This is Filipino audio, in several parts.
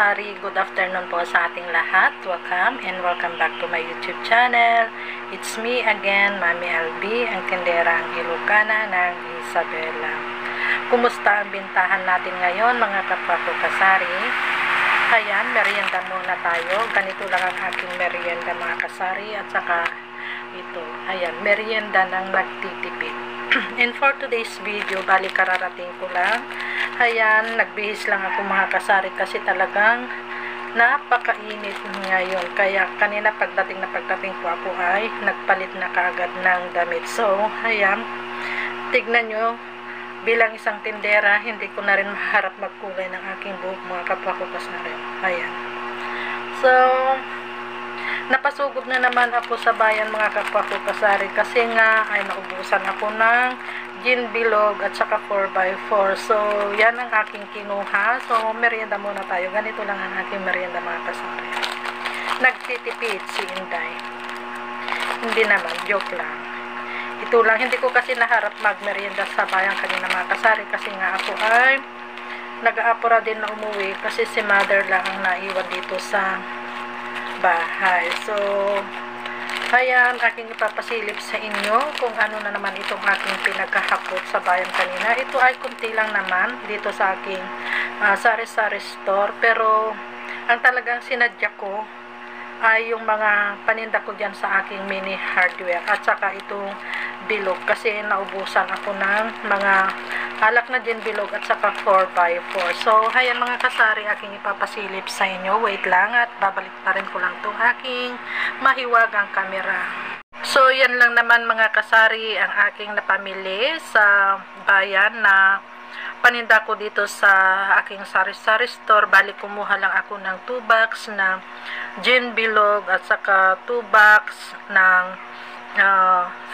kasari, good afternoon po sa ating lahat. Welcome and welcome back to my YouTube channel. It's me again, Mami LB, ang tinderang Ilocana ng Isabela. Kumusta ang bintahan natin ngayon mga kapwa ko kasari? Ayan, merienda muna tayo. Ganito lang ang aking merienda mga kasari at saka ito. Ayan, merienda ng nagtitipid. And for today's video, bali kararating ko lang. Ayan, nagbihis lang ako mga kasari kasi talagang napakainit ngayon. Kaya kanina pagdating ko ako ay nagpalit na kaagad ng damit. So, ayan, tignan nyo, bilang isang tindera, hindi ko na rin maharap magkulay ng aking buhok mga kapwa ko kasari. Ayan. So, napasugod na naman ako sa bayan mga kapwa ko kasari kasi nga ay naubusan ako ng gin bilog at saka 4x4. So, yan ang aking kinuha. So, merienda muna tayo. Ganito lang ang aking merienda mga kasari. Nagtitipid si Inday. Hindi naman, joke lang. Ito lang, hindi ko kasi naharap magmerienda sa bayan kanina mga kasari kasi nga ako ay nag-aapura din na umuwi kasi si mother lang ang naiwan dito sa bahay. So, ayan, aking ipapasilip sa inyo kung ano na naman itong aking pinagkahakot sa bayan kanina. Ito ay kunti lang naman dito sa aking sari-sari store. Pero, ang talagang sinadya ko ay yung mga paninda ko dyan sa aking mini hardware. At saka itong bilog kasi naubusan ako ng mga alak na gin bilog at saka 4x4. So, ayan mga kasari, aking ipapasilip sa inyo. Wait lang at babalik pa rin ko lang itong aking mahiwagang kamera. So, yan lang naman mga kasari ang aking napamili sa bayan na paninda ko dito sa aking sari-sari store. Bali, kumuha lang ako ng 2 box na gin bilog at saka 2 box ng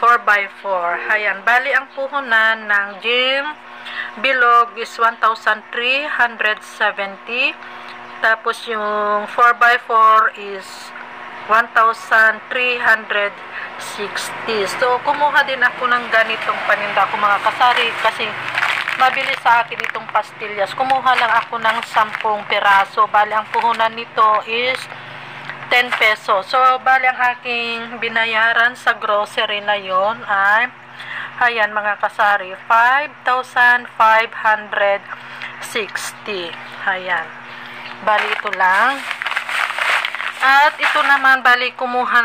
4x4. Ayan, bali ang puhunan ng gin bilog is 1,370. Tapos yung 4x4 is 1,360. So, kumuha din ako ng ganitong paninda ko mga kasari kasi mabilis sa akin itong pastillas. Kumuha lang ako ng 10 piraso. Bali, ang puhunan nito is 10 pesos. So, bali ang aking binayaran sa grocery na yon ay, ayan mga kasari, 5,560. Ayan. Bali, ito lang. At ito naman, bali, kumuha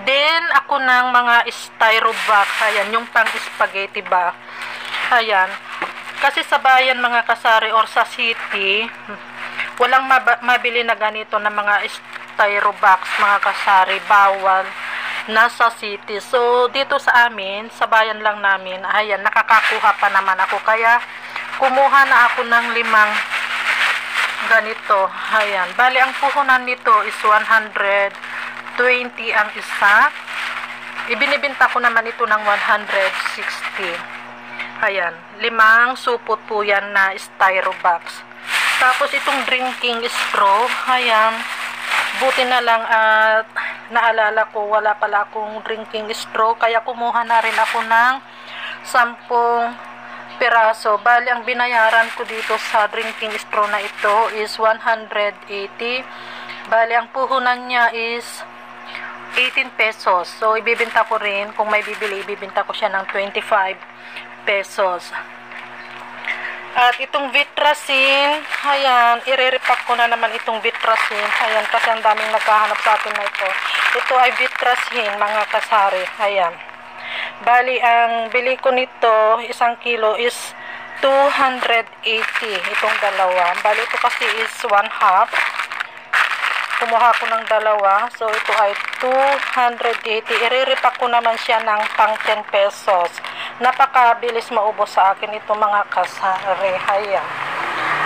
din ako ng mga styro box. Ayan, yung pang spaghetti box. Ayan. Kasi sa bayan mga kasari or sa city, walang mabili na ganito na mga styro box mga kasari. Bawal nasa city. So, dito sa amin, sa bayan lang namin, ayan, nakakakuha pa naman ako. Kaya, kumuha na ako ng 5 ganito. Ayan. Bali, ang puhunan nito is 120 ang isa. Ibinibinta ko naman ito ng 160. Ayan. 5 supot po yan na styro box. Tapos, itong drinking straw. Ayan. Buti na lang at naalala ko, wala pala akong drinking straw. Kaya kumuha na rin ako ng 10 piraso. Bali, ang binayaran ko dito sa drinking straw na ito is 180. Bali, ang puhunan niya is 18 pesos. So, ibibinta ko rin. Kung may bibili, ibibinta ko siya ng 25 pesos. At itong Vitracin, ayan, i-repack ko na naman itong Vitracin. Ayan, kasi ang daming naghahanap sa akin na ito. Ito ay Vitracin, mga kasari. Ayan. Bali, ang bili ko nito, 1 kilo is 280. Itong dalawa. Bali, ito kasi is 1/2. Kumuha ko ng dalawa. So, ito ay 280. I-repack ko naman siya ng pang 10 pesos. Napakabilis maubos sa akin ito mga kasari. Ayan.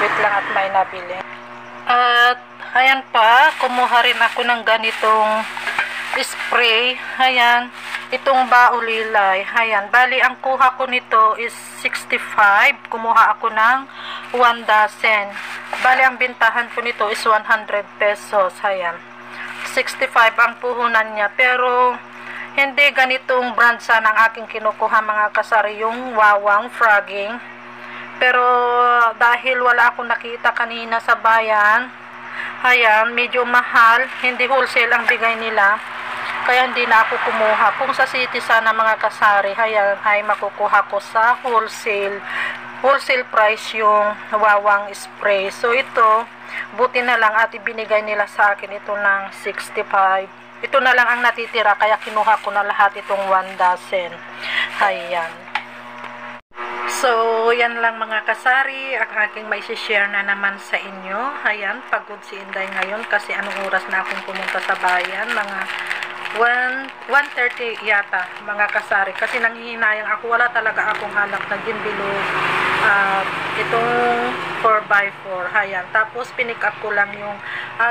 Wait lang at may nabili. At, ayan pa, kumuha rin ako ng ganitong spray. Ayan. Itong baulilay. Ayan. Bali, ang kuha ko nito is 65. Kumuha ako ng 1 dozen. Bali, ang bintahan ko nito is 100 pesos. Ayan. 65 ang puhunan niya. Pero, hindi ganitong brand sana ang aking kinukuha mga kasari, yung Wawang Frogging. Pero dahil wala akong nakita kanina sa bayan, Ayan, medyo mahal. Hindi wholesale ang bigay nila. Kaya hindi na ako kumuha. Kung sa city sana mga kasari, ayan, ay makukuha ko sa wholesale price yung wawang spray. So ito, buti na lang at ibinigay nila sa akin ito ng 65. Ito na lang ang natitira kaya kinuha ko na lahat itong 1 dozen. Ayan. So, yan lang mga kasari, ang aking may share na naman sa inyo. Ayan, pagod si Inday ngayon kasi anong oras na akong pumunta sa bayan, mga 1:30 yata mga kasari, kasi nanghihinayang ako, wala talaga akong hanap na ginbilog itong 4x4. Ayan, tapos pinick up ko lang yung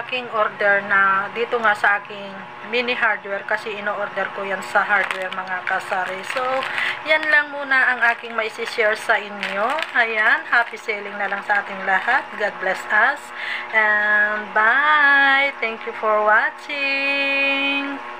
aking order na dito nga sa aking mini hardware kasi ino-order ko yan sa hardware mga kasari. So, yan lang muna ang aking may share sa inyo. Ayan, happy selling na lang sa ating lahat. God bless us and bye. Thank you for watching.